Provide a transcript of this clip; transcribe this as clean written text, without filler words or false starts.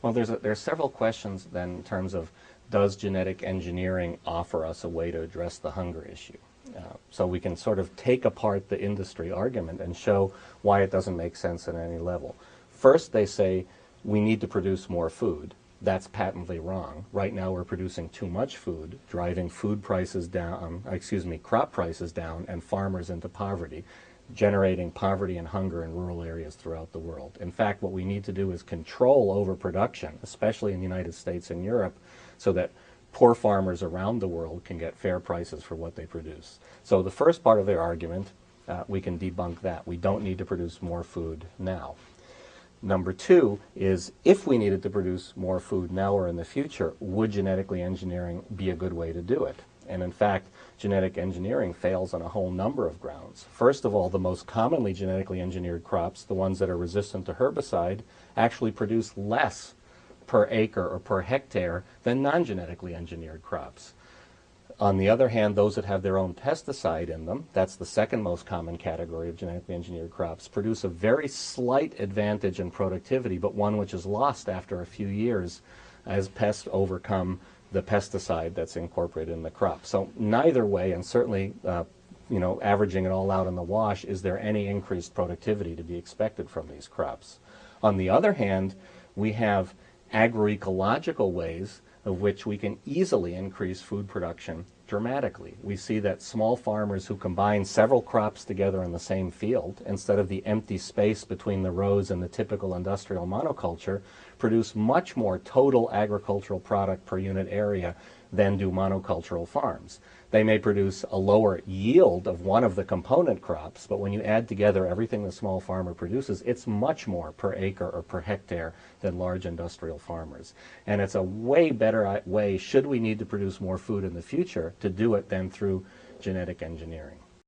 Well, there's several questions then in terms of, does genetic engineering offer us a way to address the hunger issue? So we can sort of take apart the industry argument and show why it doesn't make sense at any level. First, they say we need to produce more food. That's patently wrong. Right now we're producing too much food, driving food prices down, crop prices down, and farmers into poverty, generating poverty and hunger in rural areas throughout the world. In fact, what we need to do is control overproduction, especially in the United States and Europe, so that poor farmers around the world can get fair prices for what they produce. So the first part of their argument, we can debunk that. We don't need to produce more food now. Number two is, if we needed to produce more food now or in the future, would genetically engineering be a good way to do it? And in fact, genetic engineering fails on a whole number of grounds. First of all, the most commonly genetically engineered crops, the ones that are resistant to herbicide, actually produce less per acre or per hectare than non-genetically engineered crops. On the other hand, those that have their own pesticide in them, that's the second most common category of genetically engineered crops, produce a very slight advantage in productivity, but one which is lost after a few years as pests overcome the pesticide that's incorporated in the crop. So neither way, and certainly averaging it all out in the wash, is there any increased productivity to be expected from these crops. On the other hand, we have agroecological ways of which we can easily increase food production dramatically. We see that small farmers who combine several crops together in the same field, instead of the empty space between the rows and the typical industrial monoculture, produce much more total agricultural product per unit area than do monocultural farms. They may produce a lower yield of one of the component crops, but when you add together everything the small farmer produces, it's much more per acre or per hectare than large industrial farmers. And it's a way better way, should we need to produce more food in the future, to do it than through genetic engineering.